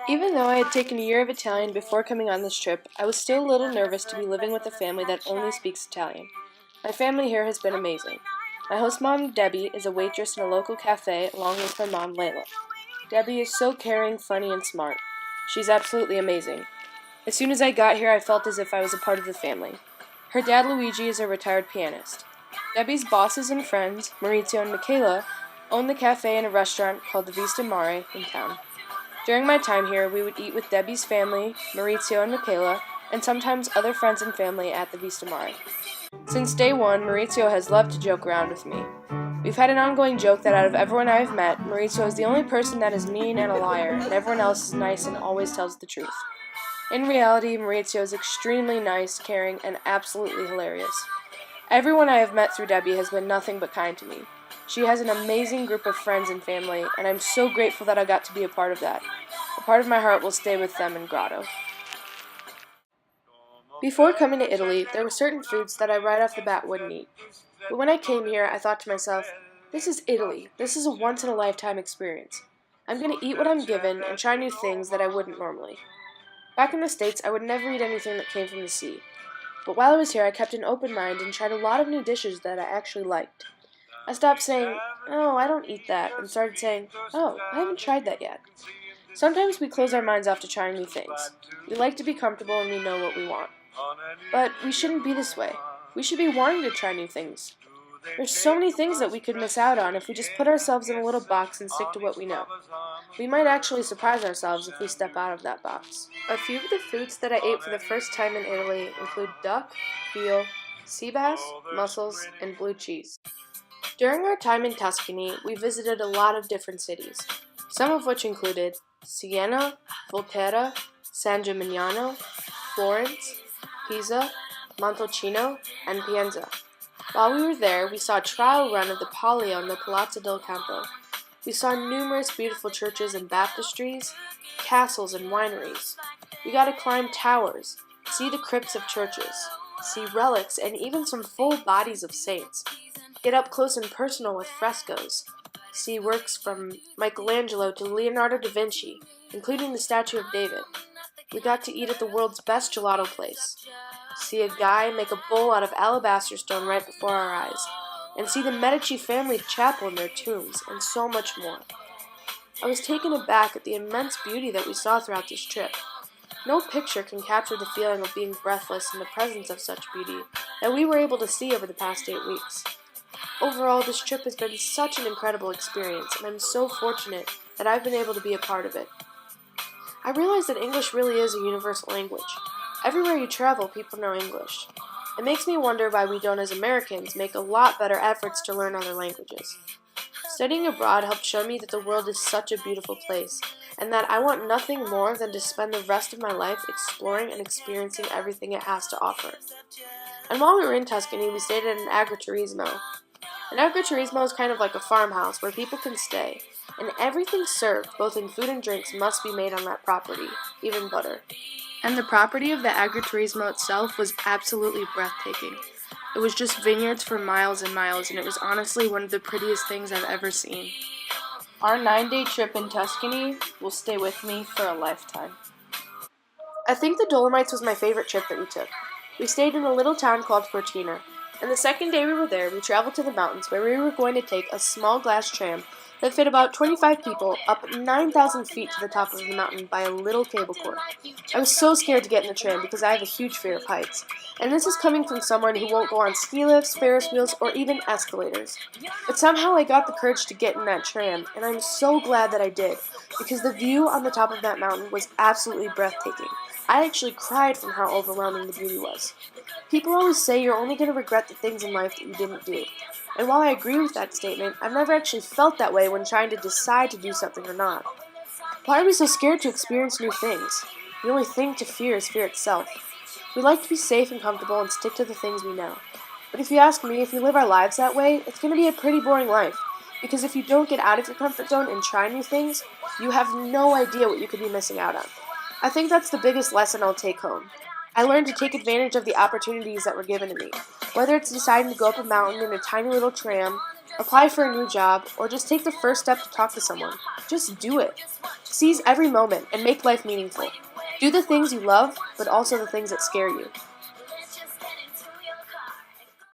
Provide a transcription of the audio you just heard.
Even though I had taken a year of Italian before coming on this trip, I was still a little nervous to be living with a family that only speaks Italian. My family here has been amazing. My host mom, Debbie, is a waitress in a local cafe along with her mom, Layla. Debbie is so caring, funny, and smart. She's absolutely amazing. As soon as I got here, I felt as if I was a part of the family. Her dad, Luigi, is a retired pianist. Debbie's bosses and friends, Maurizio and Michaela, own the cafe and a restaurant called the Vista Mare in town. During my time here, we would eat with Debbie's family, Maurizio and Michaela, and sometimes other friends and family at the Vista Mare. Since day one, Maurizio has loved to joke around with me. We've had an ongoing joke that out of everyone I have met, Maurizio is the only person that is mean and a liar, and everyone else is nice and always tells the truth. In reality, Maurizio is extremely nice, caring, and absolutely hilarious. Everyone I have met through Debbie has been nothing but kind to me. She has an amazing group of friends and family, and I'm so grateful that I got to be a part of that. A part of my heart will stay with them in Grado. Before coming to Italy, there were certain foods that I right off the bat wouldn't eat. But when I came here, I thought to myself, this is Italy. This is a once-in-a-lifetime experience. I'm going to eat what I'm given and try new things that I wouldn't normally. Back in the States, I would never eat anything that came from the sea. But while I was here, I kept an open mind and tried a lot of new dishes that I actually liked. I stopped saying, oh, I don't eat that, and started saying, oh, I haven't tried that yet. Sometimes we close our minds off to trying new things. We like to be comfortable and we know what we want. But we shouldn't be this way. We should be wanting to try new things. There's so many things that we could miss out on if we just put ourselves in a little box and stick to what we know. We might actually surprise ourselves if we step out of that box. A few of the foods that I ate for the first time in Italy include duck, veal, sea bass, mussels, and blue cheese. During our time in Tuscany, we visited a lot of different cities, some of which included Siena, Volterra, San Gimignano, Florence, Pisa, Montalcino, and Pienza. While we were there, we saw a trial run of the Palio in the Palazzo del Campo. We saw numerous beautiful churches and baptistries, castles and wineries. We got to climb towers, see the crypts of churches, see relics and even some full bodies of saints, get up close and personal with frescoes, see works from Michelangelo to Leonardo da Vinci, including the statue of David. We got to eat at the world's best gelato place, see a guy make a bowl out of alabaster stone right before our eyes, and see the Medici family chapel in their tombs, and so much more. I was taken aback at the immense beauty that we saw throughout this trip. No picture can capture the feeling of being breathless in the presence of such beauty that we were able to see over the past 8 weeks. Overall, this trip has been such an incredible experience, and I'm so fortunate that I've been able to be a part of it. I realize that English really is a universal language. Everywhere you travel, people know English. It makes me wonder why we don't, as Americans, make a lot better efforts to learn other languages. Studying abroad helped show me that the world is such a beautiful place, and that I want nothing more than to spend the rest of my life exploring and experiencing everything it has to offer. And while we were in Tuscany, we stayed at an agriturismo. An agriturismo is kind of like a farmhouse where people can stay, and everything served, both in food and drinks, must be made on that property, even butter. And the property of the agriturismo itself was absolutely breathtaking. It was just vineyards for miles and miles, and it was honestly one of the prettiest things I've ever seen. Our 9-day trip in Tuscany will stay with me for a lifetime. I think the Dolomites was my favorite trip that we took. We stayed in a little town called Cortina, and the second day we were there, we traveled to the mountains where we were going to take a small glass tram that fit about 25 people up 9,000 feet to the top of the mountain by a little cable cord. I was so scared to get in the tram because I have a huge fear of heights, and this is coming from someone who won't go on ski lifts, Ferris wheels, or even escalators. But somehow I got the courage to get in that tram, and I'm so glad that I did, because the view on the top of that mountain was absolutely breathtaking. I actually cried from how overwhelming the beauty was. People always say you're only going to regret the things in life that you didn't do. And while I agree with that statement, I've never actually felt that way when trying to decide to do something or not. Why are we so scared to experience new things? The only thing to fear is fear itself. We like to be safe and comfortable and stick to the things we know. But if you ask me, if we live our lives that way, it's going to be a pretty boring life. Because if you don't get out of your comfort zone and try new things, you have no idea what you could be missing out on. I think that's the biggest lesson I'll take home. I learned to take advantage of the opportunities that were given to me, whether it's deciding to go up a mountain in a tiny little tram, apply for a new job, or just take the first step to talk to someone. Just do it. Seize every moment and make life meaningful. Do the things you love, but also the things that scare you.